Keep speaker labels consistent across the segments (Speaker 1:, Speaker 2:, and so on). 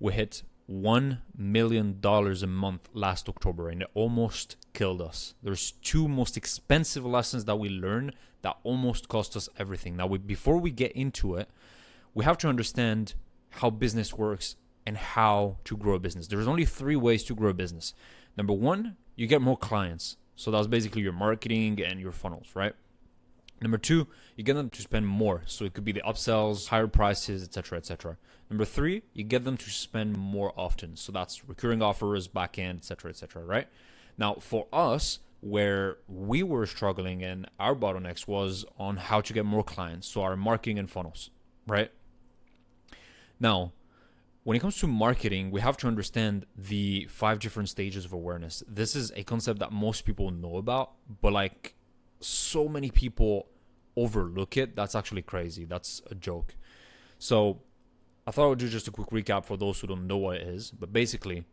Speaker 1: we hit $1 million a month last October, and it almost killed us. There's two most expensive lessons that we learn that almost cost us everything. Now, before we get into it, we have to understand how business works and how to grow a business. There's only 3 ways to grow a business. Number 1, you get more clients. So that's basically your marketing and your funnels, right? Number 2, you get them to spend more. So it could be the upsells, higher prices, etc., etc. Number 3, you get them to spend more often. So that's recurring offers, back end, etc., etc., right? Now, for us, where we were struggling and our bottlenecks was on how to get more clients. So our marketing and funnels, right? Now, when it comes to marketing, we have to understand the 5 different stages of awareness. This is a concept that most people know about, but like so many people overlook it. That's actually crazy. That's a joke. So I thought I would do just a quick recap for those who don't know what it is. But basically,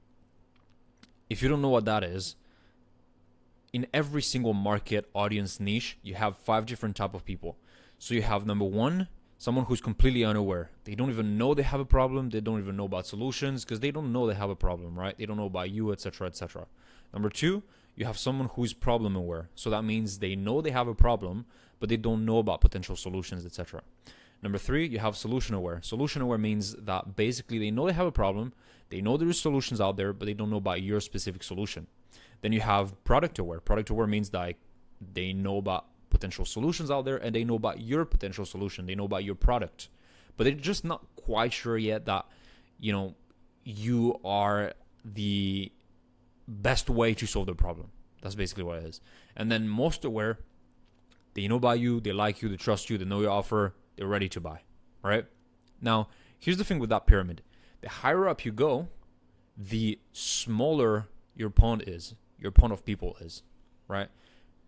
Speaker 1: if you don't know what that is, in every single market, audience, niche, you have 5 different type of people. So you have number 1, someone who's completely unaware. They don't even know they have a problem. They don't even know about solutions because they don't know they have a problem, right? They don't know about you, etc., etc. Number 2, you have someone who's problem aware. So that means they know they have a problem, but they don't know about potential solutions, etc. Number 3, you have solution aware. Solution aware means that basically they know they have a problem. They know there are solutions out there, but they don't know about your specific solution. Then you have product aware. Product aware means that they know about potential solutions out there and they know about your potential solution. They know about your product, but they're just not quite sure yet that, you are the best way to solve the problem. That's basically what it is. And then most aware, they know about you, they like you, they trust you, they know your offer, they're ready to buy, right? Now, here's the thing with that pyramid. The higher up you go, the smaller your pond of people is, right?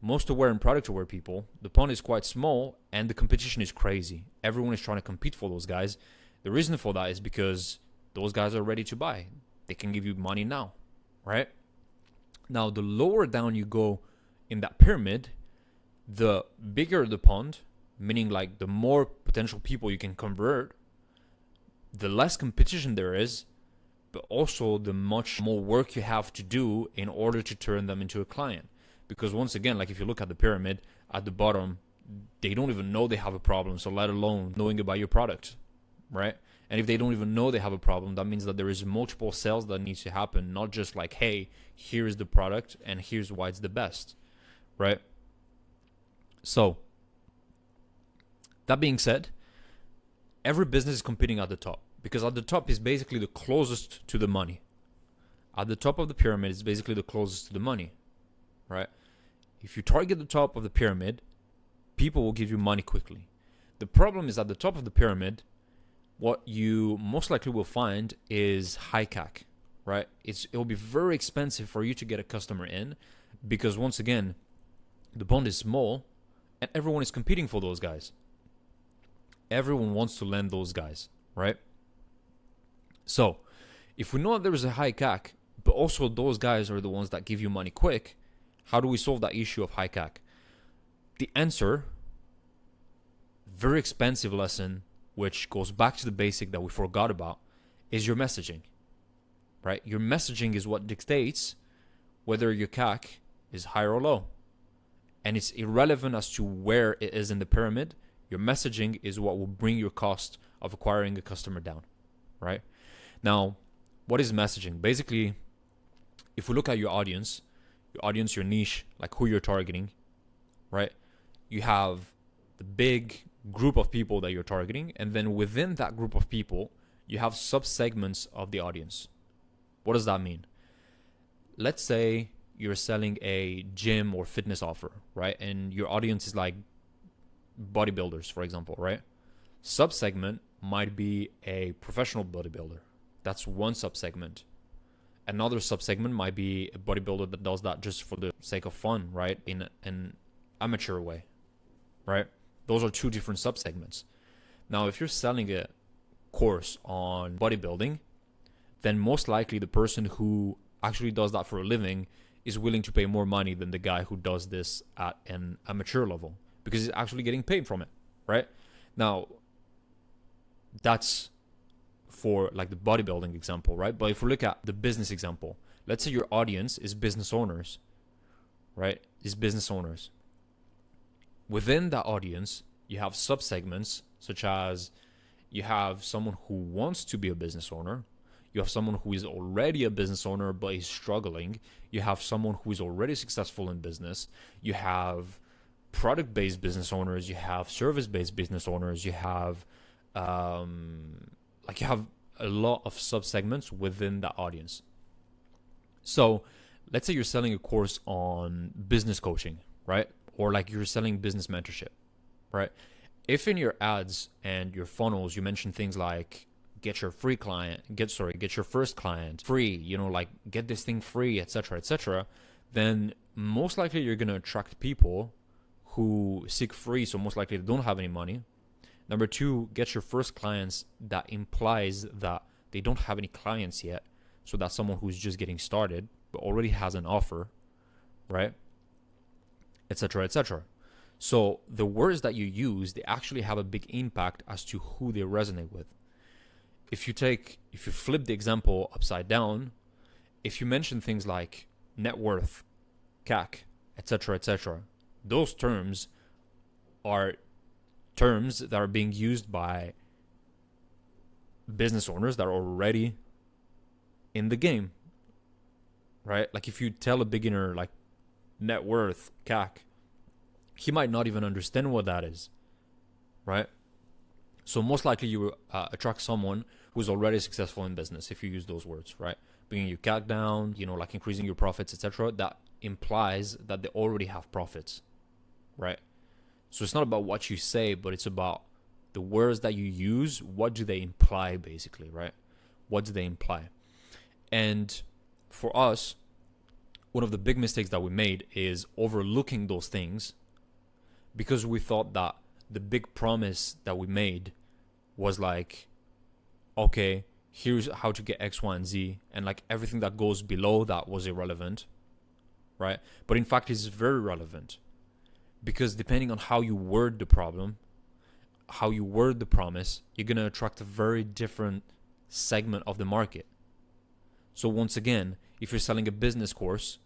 Speaker 1: Most aware and product aware people, the pond is quite small and the competition is crazy. Everyone is trying to compete for those guys. The reason for that is because those guys are ready to buy. They can give you money now, right? Now, the lower down you go in that pyramid, the bigger the pond, meaning like the more potential people you can convert, the less competition there is, but also the much more work you have to do in order to turn them into a client. Because once again, like if you look at the pyramid, at the bottom, they don't even know they have a problem, so let alone knowing about your product, right? And if they don't even know they have a problem, that means that there is multiple sales that needs to happen, not just like, hey, here's the product and here's why it's the best, right? So, that being said, every business is competing at the top because at the top is basically the closest to the money. At the top of the pyramid is basically the closest to the money, right? If you target the top of the pyramid, people will give you money quickly. The problem is at the top of the pyramid, what you most likely will find is high CAC, right? It will be very expensive for you to get a customer in because once again, the pond is small and everyone is competing for those guys. Everyone wants to land those guys, right? So, if we know that there is a high CAC, but also those guys are the ones that give you money quick, how do we solve that issue of high CAC? The answer, very expensive lesson, which goes back to the basic that we forgot about, is your messaging, right? Your messaging is what dictates whether your CAC is high or low. And it's irrelevant as to where it is in the pyramid. Your messaging is what will bring your cost of acquiring a customer down, right? Now, what is messaging? Basically, if we look at your audience, your niche, like who you're targeting, right? You have the big group of people that you're targeting, and then within that group of people, you have sub-segments of the audience. What does that mean? Let's say you're selling a gym or fitness offer, right? And your audience is like bodybuilders, for example, right? Sub-segment might be a professional bodybuilder. That's one sub-segment. Another sub-segment might be a bodybuilder that does that just for the sake of fun, right? In an amateur way, right? Those are 2 different sub-segments. Now, if you're selling a course on bodybuilding, then most likely the person who actually does that for a living is willing to pay more money than the guy who does this at an amateur level because he's actually getting paid from it, right? Now, that's for like the bodybuilding example, right? But if we look at the business example, let's say your audience is business owners, right? Is business owners. Within that audience, you have subsegments such as you have someone who wants to be a business owner. You have someone who is already a business owner but is struggling. You have someone who is already successful in business. You have product-based business owners. You have service-based business owners. You have you have a lot of subsegments within the audience. So let's say you're selling a course on business coaching, right? Or like you're selling business mentorship, right? If in your ads and your funnels you mention things like get your first client free, like get this thing free, etc., then most likely you're going to attract people who seek free, so most likely they don't have any money. Number two, get your first clients. That implies that they don't have any clients yet, so that's someone who's just getting started but already has an offer, right? Etc. So the words that you use, they actually have a big impact as to who they resonate with. If you flip the example upside down, if you mention things like net worth, CAC, etc., those terms are terms that are being used by business owners that are already in the game, right? Like if you tell a beginner like net worth, CAC, he might not even understand what that is, right? So most likely you will attract someone who's already successful in business if you use those words, right? Bringing your CAC down, like increasing your profits, etc. That implies that they already have profits, right? So it's not about what you say, but it's about the words that you use. What do they imply, basically, right? What do they imply? And for us, one of the big mistakes that we made is overlooking those things because we thought that the big promise that we made was like, okay, here's how to get X, Y, and Z, and like everything that goes below that was irrelevant, right? But in fact, it's very relevant because depending on how you word the problem, how you word the promise, you're going to attract a very different segment of the market. So once again, if you're selling a business course,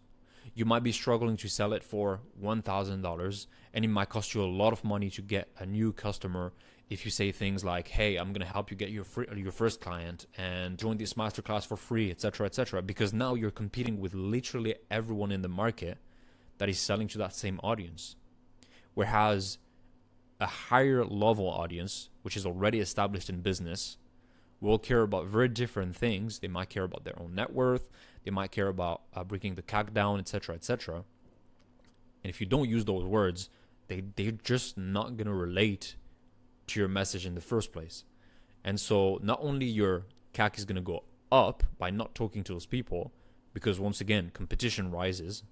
Speaker 1: you might be struggling to sell it for $1,000, and it might cost you a lot of money to get a new customer if you say things like, hey, I'm going to help you get your first client and join this masterclass for free, etc., because now you're competing with literally everyone in the market that is selling to that same audience. Whereas a higher level audience, which is already established in business, will care about very different things. They might care about their own net worth. They might care about bringing the CAC down, etc., etc. And if you don't use those words, they're just not going to relate to your message in the first place. And so not only your CAC is going to go up by not talking to those people, because once again, competition rises,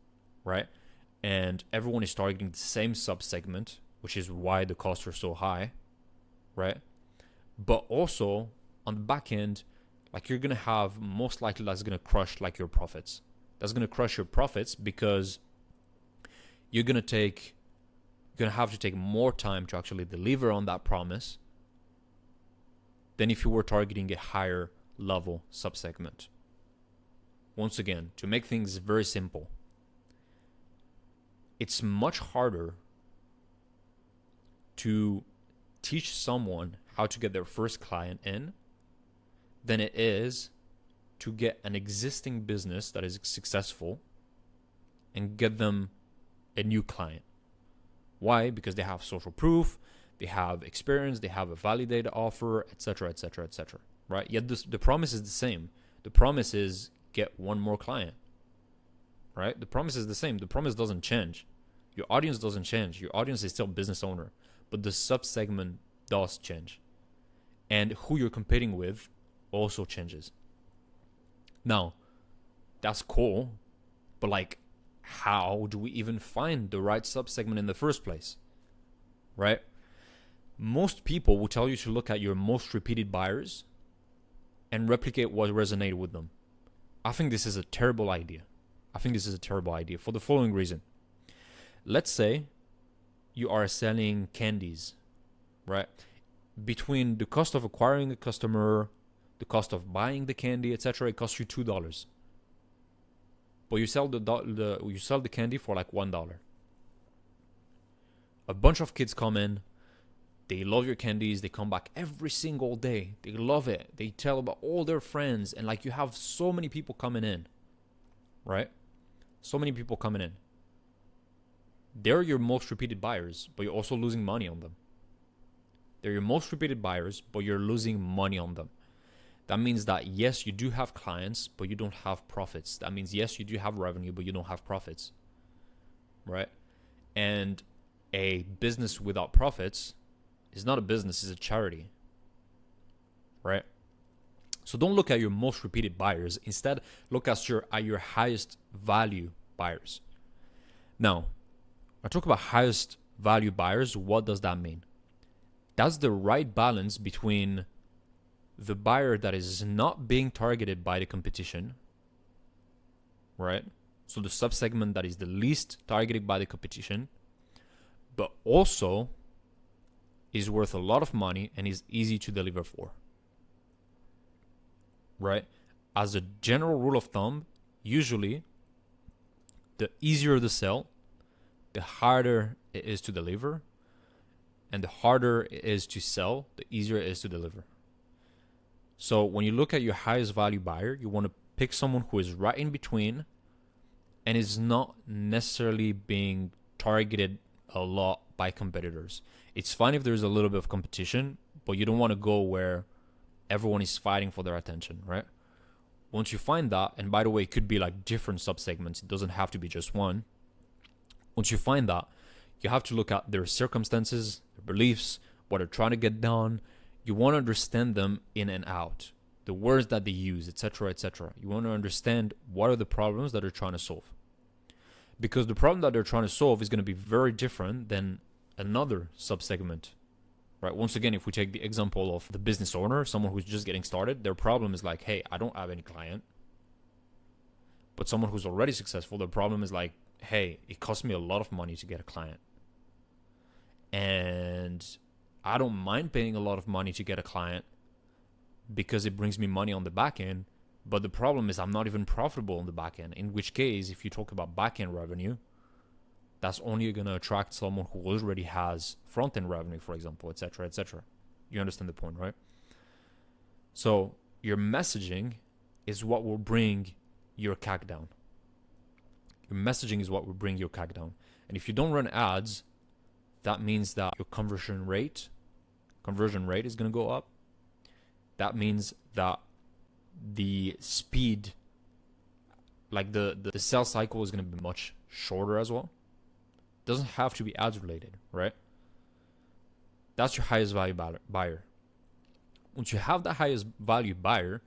Speaker 1: right? And everyone is targeting the same subsegment, which is why the costs are so high, right? But also on the back end, like you're gonna have most likely that's gonna crush like your profits. That's gonna crush your profits because you're gonna have to take more time to actually deliver on that promise than if you were targeting a higher level subsegment. Once again, to make things very simple, it's much harder to teach someone how to get their first client in than it is to get an existing business that is successful and get them a new client. Why? Because they have social proof, they have experience, they have a validated offer, etc., right? Yet the promise is the same. The promise is get one more client, right? The promise is the same. The promise doesn't change. Your audience doesn't change. Your audience is still business owner, but the subsegment does change. And who you're competing with also changes. Now, that's cool, but like, how do we even find the right subsegment in the first place, right? Most people will tell you to look at your most repeated buyers and replicate what resonated with them. I think this is a terrible idea. For the following reason. Let's say you are selling candies, right? Between the cost of acquiring a customer, the cost of buying the candy, etc., it costs you $2. But you sell the candy for like $1. A bunch of kids come in, they love your candies, they come back every single day. They love it. They tell about all their friends, and like you have so many people coming in, right? So many people coming in. They're your most repeated buyers, but you're also losing money on them. They're your most repeated buyers, but you're losing money on them. That means that yes, you do have clients, but you don't have profits. That means yes, you do have revenue, but you don't have profits, right? And a business without profits is not a business, it's a charity, right? So don't look at your most repeated buyers. Instead, look at your highest value buyers. Now, I talk about highest value buyers. What does that mean? That's the right balance between the buyer that is not being targeted by the competition, right? So the subsegment that is the least targeted by the competition, but also is worth a lot of money and is easy to deliver for, right? As a general rule of thumb, usually the easier the sell, the harder it is to deliver, and the harder it is to sell, the easier it is to deliver. So when you look at your highest value buyer, you want to pick someone who is right in between and is not necessarily being targeted a lot by competitors. It's fine if there's a little bit of competition, but you don't want to go where everyone is fighting for their attention, right? Once you find that, and by the way, it could be like different subsegments, it doesn't have to be just one. Once you find that, you have to look at their circumstances, their beliefs, what they're trying to get done. You want to understand them in and out, the words that they use, etc., etc. You want to understand what are the problems that they're trying to solve. Because the problem that they're trying to solve is going to be very different than another subsegment, right? Once again, if we take the example of the business owner, someone who's just getting started, their problem is like, hey, I don't have any client. But someone who's already successful, their problem is like, hey, it costs me a lot of money to get a client. And I don't mind paying a lot of money to get a client because it brings me money on the back end. But the problem is I'm not even profitable on the back end. In which case, if you talk about back end revenue, that's only going to attract someone who already has front end revenue, for example, etc., etc. You understand the point, right? So your messaging is what will bring your CAC down. Your messaging is what will bring your CAC down. And if you don't run ads, that means that your conversion rate is going to go up. That means that the speed, like the sales cycle is going to be much shorter as well. It doesn't have to be ads related, right? That's your highest value buyer. Once you have that highest value buyer,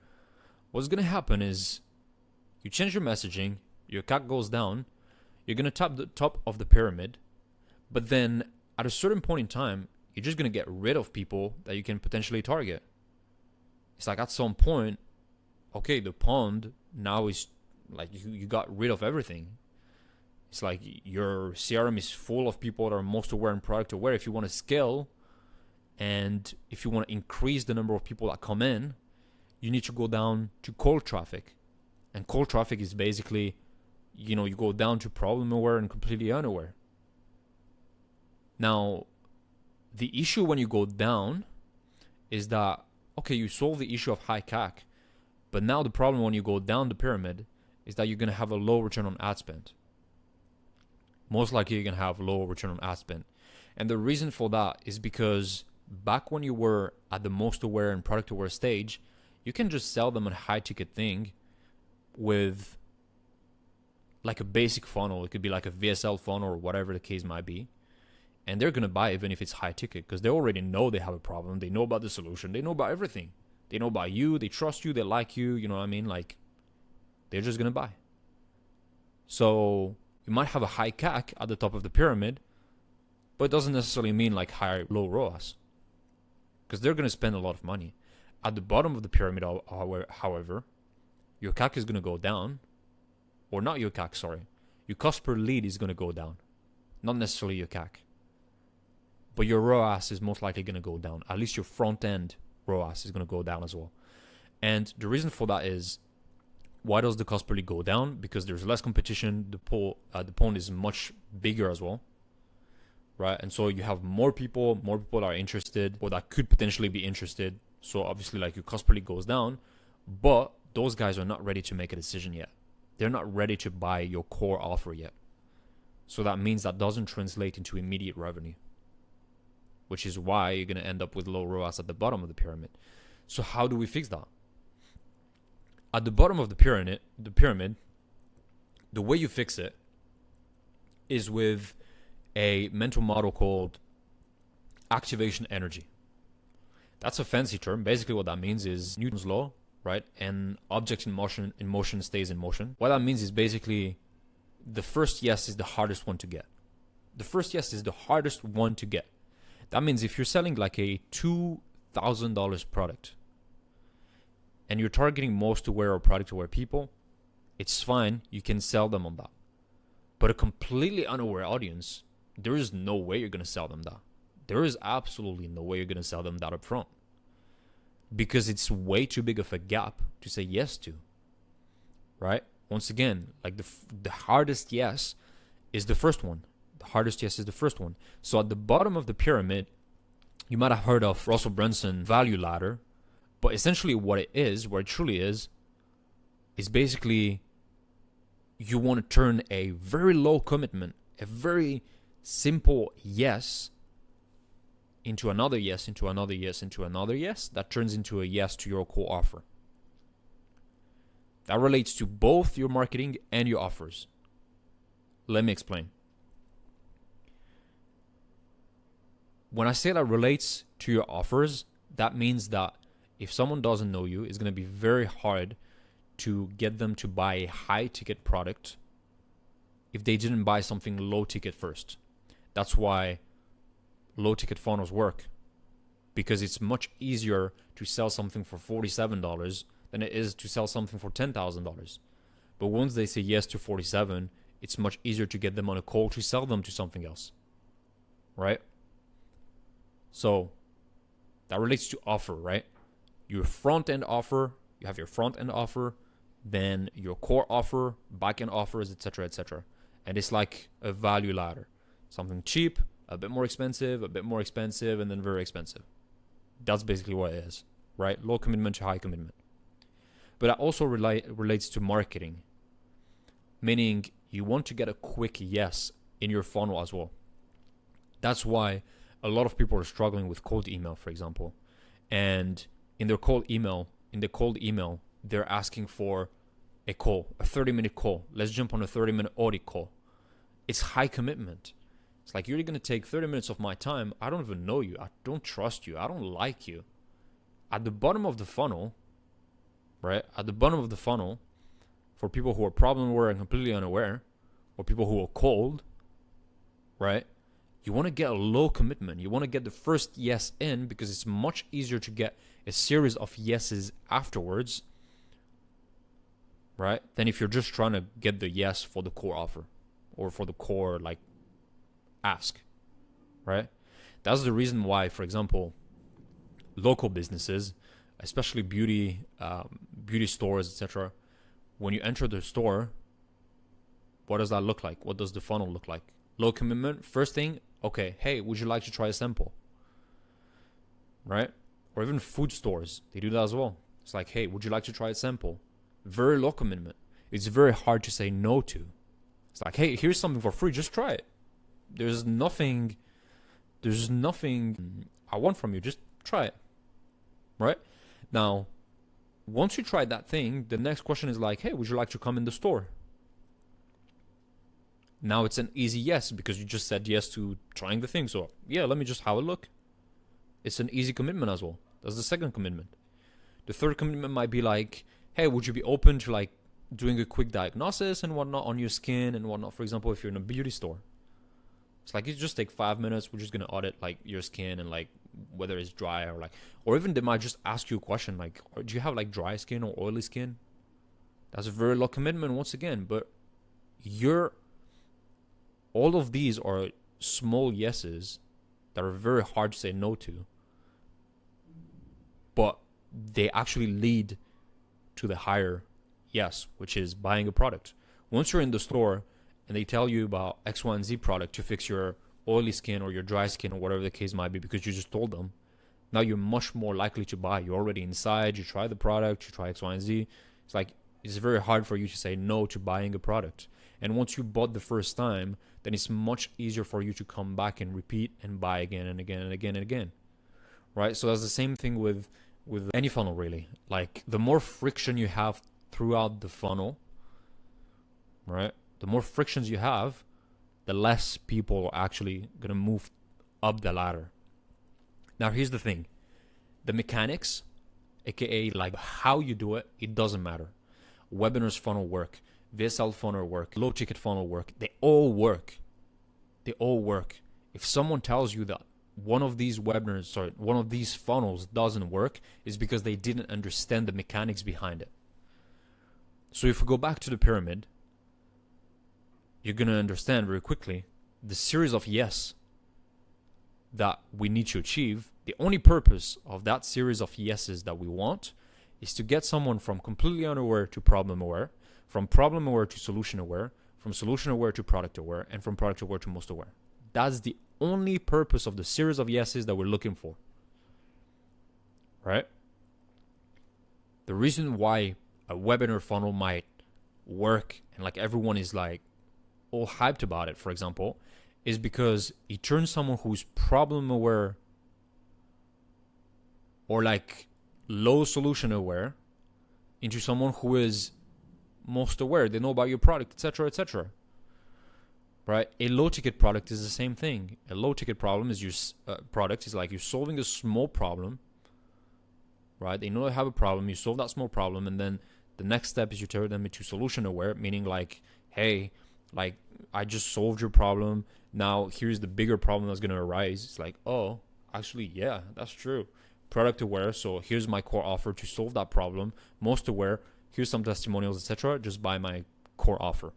Speaker 1: what's going to happen is you change your messaging, your CAC goes down, you're going to tap the top of the pyramid, but then at a certain point in time, you're just going to get rid of people that you can potentially target. It's like at some point, okay, the pond now is like you got rid of everything. It's like your CRM is full of people that are most aware and product aware. If you want to scale and if you want to increase the number of people that come in, you need to go down to cold traffic. And cold traffic is basically, you go down to problem aware and completely unaware. Now, the issue when you go down is that, okay, you solve the issue of high CAC, but now the problem when you go down the pyramid is that you're going to have a low return on ad spend. Most likely you're going to have low return on ad spend. And the reason for that is because back when you were at the most aware and product aware stage, you can just sell them a high ticket thing with like a basic funnel. It could be like a VSL funnel or whatever the case might be. And they're going to buy even if it's high ticket because they already know they have a problem. They know about the solution. They know about everything. They know about you. They trust you. They like you. You know what I mean? Like, they're just going to buy. So you might have a high CAC at the top of the pyramid, but it doesn't necessarily mean like low ROAS because they're going to spend a lot of money. At the bottom of the pyramid, however, your CAC is going to go down. Or not your CAC, sorry. Your cost per lead is going to go down. Not necessarily your CAC. But your ROAS is most likely going to go down. At least your front end ROAS is going to go down as well. And the reason for that is, why does the cost per lead go down? Because there's less competition. The pool is much bigger as well, right? And so you have more people are interested, or that could potentially be interested. So obviously, like, your cost per lead goes down, but those guys are not ready to make a decision yet. They're not ready to buy your core offer yet. So that means that doesn't translate into immediate revenue, which is why you're going to end up with low ROAS at the bottom of the pyramid. So how do we fix that? At the bottom of the pyramid, the way you fix it is with a mental model called activation energy. That's a fancy term. Basically what that means is Newton's law, right? And object in motion stays in motion. What that means is basically the first yes is the hardest one to get. The first yes is the hardest one to get. That means if you're selling like a $2,000 product and you're targeting most aware or product aware people, it's fine. You can sell them on that. But a completely unaware audience, there is no way you're going to sell them that. There is absolutely no way you're going to sell them that up front, because it's way too big of a gap to say yes to, right? Once again, like the hardest yes is the first one. The hardest yes is the first one. So at the bottom of the pyramid, you might have heard of Russell Brunson value ladder, but essentially what it truly is basically you want to turn a very low commitment, a very simple yes, into another yes, into another yes, into another yes, that turns into a yes to your core offer. That relates to both your marketing and your offers. Let me explain. When I say that relates to your offers, that means that if someone doesn't know you, it's going to be very hard to get them to buy a high ticket product if they didn't buy something low ticket first. That's why low ticket funnels work, because it's much easier to sell something for $47 than it is to sell something for $10,000. But once they say yes to 47, it's much easier to get them on a call to sell them to something else, right? So that relates to offer, right? Your front end offer, you have your front end offer, then your core offer, back end offers, etc., etc. And it's like a value ladder. Something cheap, a bit more expensive, and then very expensive. That's basically what it is, right? Low commitment to high commitment. But that also relates to marketing, meaning you want to get a quick yes in your funnel as well. That's why a lot of people are struggling with cold email, for example. And in the cold email, they're asking for a call, a 30-minute call. Let's jump on a 30-minute audit call. It's high commitment. It's like, you're going to take 30 minutes of my time. I don't even know you. I don't trust you. I don't like you. At the bottom of the funnel, right? At the bottom of the funnel, for people who are problem aware and completely unaware, or people who are cold, right? You want to get a low commitment. You want to get the first yes in, because it's much easier to get a series of yeses afterwards, right? Than if you're just trying to get the yes for the core offer or for the core, like, ask, right? That's the reason why, for example, local businesses, especially beauty stores, etc., when you enter the store, what does that look like? What does the funnel look like? Low commitment. First thing, okay, hey, would you like to try a sample? Right? Or even food stores, they do that as well. It's like, hey, would you like to try a sample? Very low commitment. It's very hard to say no to. It's like, hey, here's something for free, just try it. There's nothing I want from you, just try it. Right? Now, once you try that thing, the next question is like, hey, would you like to come in the store? Now it's an easy yes, because you just said yes to trying the thing. So yeah, let me just have a look. It's an easy commitment as well. That's the second commitment. The third commitment might be like, hey, would you be open to like doing a quick diagnosis and whatnot on your skin and whatnot? For example, if you're in a beauty store, it's like, you just take 5 minutes. We're just going to audit like your skin and like whether it's dry or like, or even they might just ask you a question like, do you have like dry skin or oily skin? That's a very low commitment once again, but all of these are small yeses that are very hard to say no to, but they actually lead to the higher yes, which is buying a product. Once you're in the store and they tell you about X, Y, and Z product to fix your oily skin or your dry skin or whatever the case might be because you just told them, now you're much more likely to buy. You're already inside, you try the product, you try X, Y, and Z. It's like, it's very hard for you to say no to buying a product. And once you bought the first time, then it's much easier for you to come back and repeat and buy again and again and again and again. Right? So that's the same thing with any funnel, really. Like, the more friction you have throughout the funnel, right? The more frictions you have, the less people are actually going to move up the ladder. Now, here's the thing. The mechanics, aka like how you do it, it doesn't matter. Webinars funnel work, VSL funnel work, low ticket funnel work. They all work. They all work. If someone tells you that one of these funnels doesn't work, it's because they didn't understand the mechanics behind it. So if we go back to the pyramid, you're going to understand very quickly the series of yes that we need to achieve. The only purpose of that series of yeses that we want is to get someone from completely unaware to problem aware, from problem aware to solution aware, from solution aware to product aware, and from product aware to most aware. That's the only purpose of the series of yeses that we're looking for. Right? The reason why a webinar funnel might work and like everyone is like all hyped about it, for example, is because it turns someone who's problem aware or like low solution aware into someone who is most aware. They know about your product, etc., etc. Right? A low ticket product is the same thing. A low ticket problem is your product is like you're solving a small problem, right? They know they have a problem. You solve that small problem, and then the next step is you turn them into solution aware, meaning like, hey, like I just solved your problem. Now here's the bigger problem that's going to arise. It's like, oh, actually, yeah, that's true. Product aware. So here's my core offer to solve that problem. Most aware. Here's some testimonials, etc. Just buy my core offer.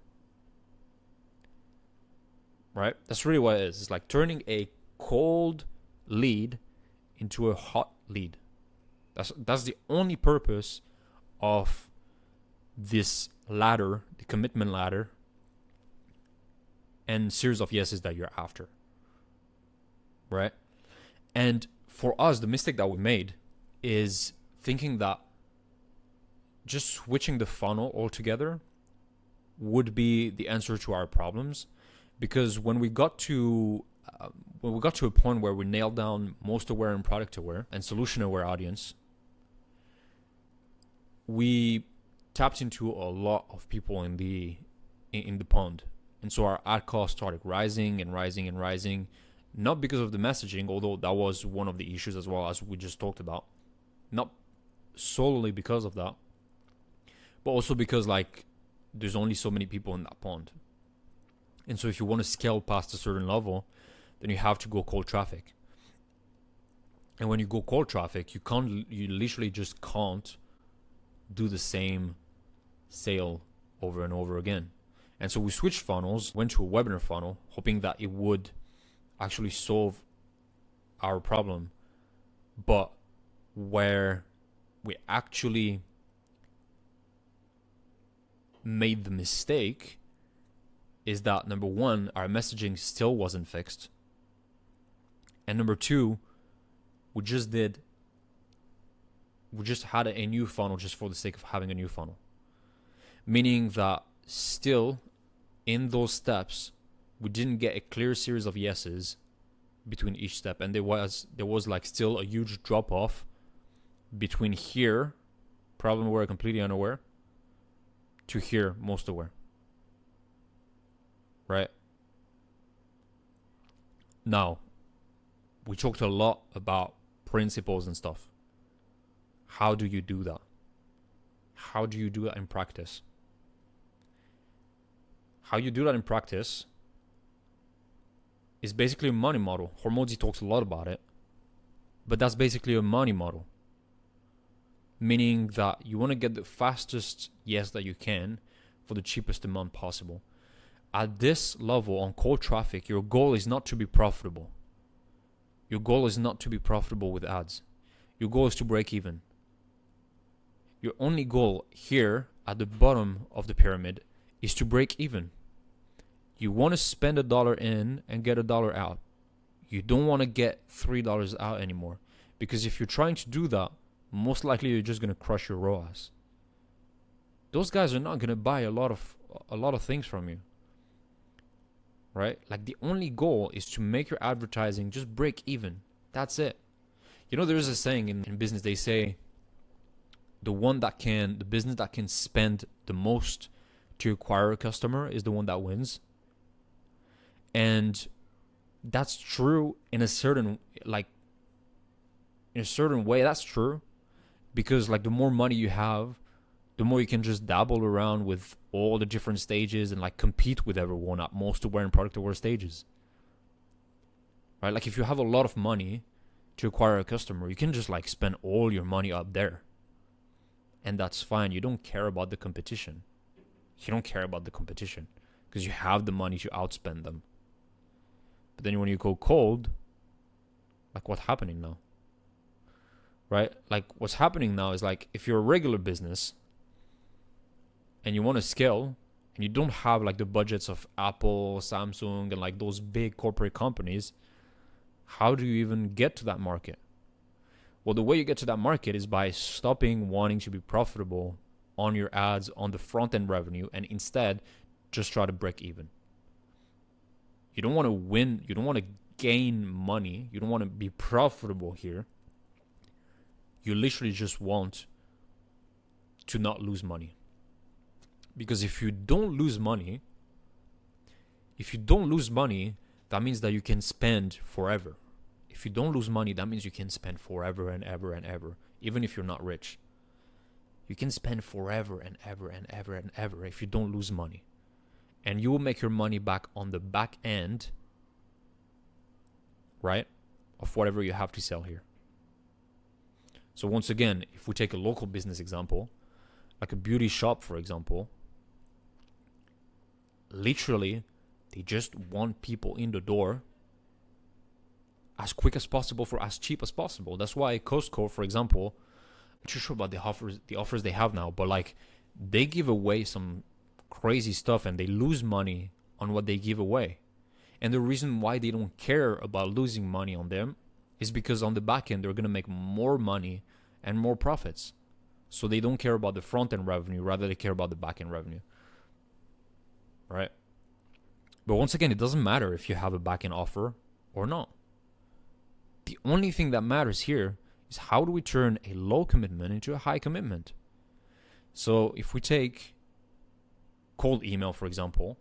Speaker 1: Right? That's really what it is. It's like turning a cold lead into a hot lead. That's the only purpose of this ladder, the commitment ladder, and series of yeses that you're after. Right? And for us, the mistake that we made is thinking that just switching the funnel altogether would be the answer to our problems. Because when we got to a point where we nailed down most aware and product aware and solution aware audience, we tapped into a lot of people in the pond, and so our ad cost started rising and rising and rising. Not because of the messaging, although that was one of the issues as well, as we just talked about. Not solely because of that, but also because like there's only so many people in that pond. And so if you want to scale past a certain level, then you have to go cold traffic. And when you go cold traffic, you literally just can't do the same sale over and over again. And so we switched funnels, went to a webinar funnel, hoping that it would actually solve our problem. But where we actually made the mistake is that, number one, our messaging still wasn't fixed. And number two, we just had a new funnel just for the sake of having a new funnel. Meaning that still in those steps, we didn't get a clear series of yeses between each step. And there was like still a huge drop off between here, problem aware, completely unaware, to here, most aware. Right? Now, we talked a lot about principles and stuff. How do you do that? How do you do that in practice? How you do that in practice is basically a money model. Hormozi talks a lot about it, but that's basically a money model. Meaning that you want to get the fastest yes that you can for the cheapest amount possible. At this level on cold traffic, your goal is not to be profitable. Your goal is not to be profitable with ads. Your goal is to break even. Your only goal here at the bottom of the pyramid is to break even. You want to spend $1 in and get $1 out. You don't want to get $3 out anymore, because if you're trying to do that, most likely you're just going to crush your ROAS. Those guys are not going to buy a lot of things from you, right? Like, the only goal is to make your advertising just break even. That's it. You know, there's a saying in business. They say the business that can spend the most to acquire a customer is the one that wins. And that's true in a certain way. That's true, because like the more money you have, the more you can just dabble around with all the different stages and like compete with everyone at most aware and product aware stages, right? Like, if you have a lot of money to acquire a customer, you can just like spend all your money up there, and that's fine. You don't care about the competition. Because you have the money to outspend them. But then when you go cold, like, what's happening now? Right? Like, what's happening now is, like, if you're a regular business and you want to scale and you don't have like the budgets of Apple, Samsung, and like those big corporate companies, how do you even get to that market? Well, the way you get to that market is by stopping wanting to be profitable on your ads on the front end revenue, and instead just try to break even. You don't want to win. You don't want to gain money. You don't want to be profitable here. You literally just want to not lose money. Because if you don't lose money, that means that you can spend forever. If you don't lose money, that means you can spend forever and ever and ever, even if you're not rich. You can spend forever and ever and ever and ever if you don't lose money. And you will make your money back on the back end, right, of whatever you have to sell here. So once again, if we take a local business example, like a beauty shop, for example, literally, they just want people in the door as quick as possible for as cheap as possible. That's why Costco, for example, I'm not too sure about the offers they have now, but like, they give away some crazy stuff and they lose money on what they give away. And the reason why they don't care about losing money on them is because on the back end, they're going to make more money and more profits. So they don't care about the front end revenue, rather they care about the back end revenue. Right? But once again, it doesn't matter if you have a back end offer or not. The only thing that matters here is how do we turn a low commitment into a high commitment. So if we take cold email, for example,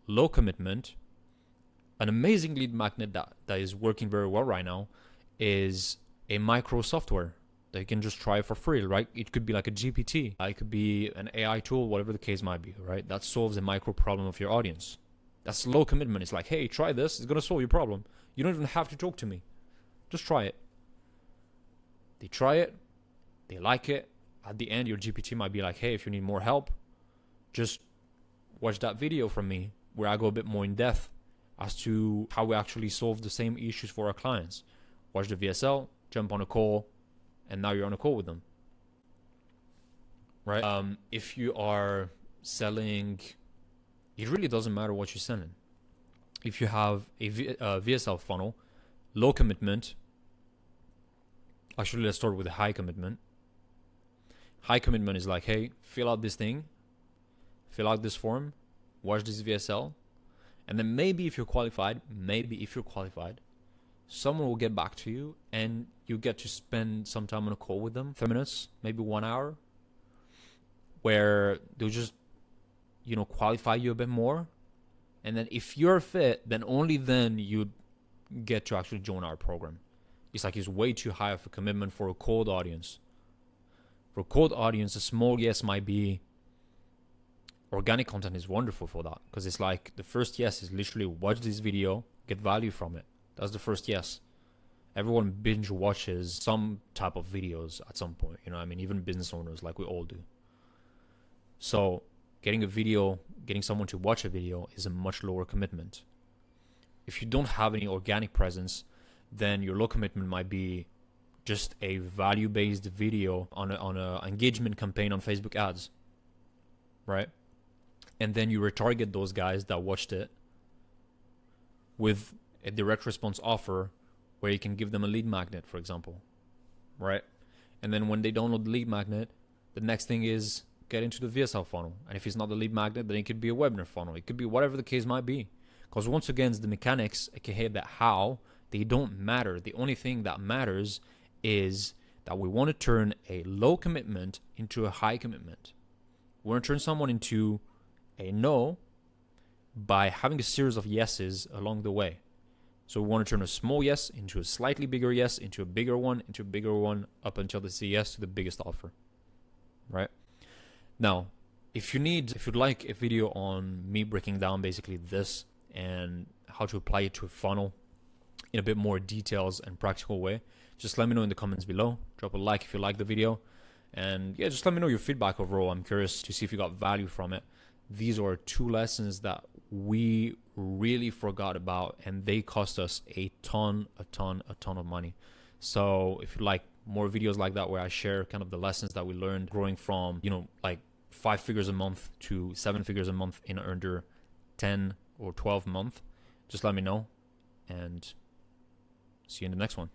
Speaker 1: low commitment, an amazing lead magnet that is working very well right now is a micro software that you can just try for free, right? It could be like a GPT, it could be an AI tool, whatever the case might be, right? That solves a micro problem of your audience. That's low commitment. It's like, hey, try this. It's going to solve your problem. You don't even have to talk to me. Just try it. They try it. They like it. At the end, your GPT might be like, hey, if you need more help, just watch that video from me where I go a bit more in depth as to how we actually solve the same issues for our clients. Watch the VSL, jump on a call, and now you're on a call with them. Right? If you are selling, it really doesn't matter what you're selling. If you have a VSL funnel, low commitment. Actually, let's start with a high commitment. High commitment is like, hey, fill out this thing, fill out this form, watch this VSL, and then maybe if you're qualified, someone will get back to you and you get to spend some time on a call with them, 30 minutes, maybe 1 hour, where they'll just, qualify you a bit more. And then if you're fit, then only then you get to actually join our program. It's way too high of a commitment for a cold audience. For a cold audience, a small yes might be, organic content is wonderful for that, because it's like the first yes is literally watch this video, get value from it. That's the first yes. Everyone binge watches some type of videos at some point, even business owners, like we all do. So getting someone to watch a video is a much lower commitment. If you don't have any organic presence, then your low commitment might be just a value-based video on a engagement campaign on Facebook ads, right? And then you retarget those guys that watched it with a direct response offer where you can give them a lead magnet, for example, right? And then when they download the lead magnet, the next thing is get into the VSL funnel. And if it's not the lead magnet, then it could be a webinar funnel. It could be whatever the case might be. Because once again, the mechanics, aka that how, they don't matter. The only thing that matters is that we want to turn a low commitment into a high commitment. We want to turn someone into a no by having a series of yeses along the way. So we want to turn a small yes into a slightly bigger yes, into a bigger one, into a bigger one, up until they say yes to the biggest offer, right? Now, if you'd like a video on me breaking down basically this and how to apply it to a funnel in a bit more details and practical way, just let me know in the comments below. Drop a like if you like the video. And yeah, just let me know your feedback overall. I'm curious to see if you got value from it. These are 2 lessons that we really forgot about, and they cost us a ton of money. So if you like more videos like that where I share kind of the lessons that we learned growing from, like 5 figures a month to 7 figures a month in under 10 or 12 months, just let me know, and see you in the next one.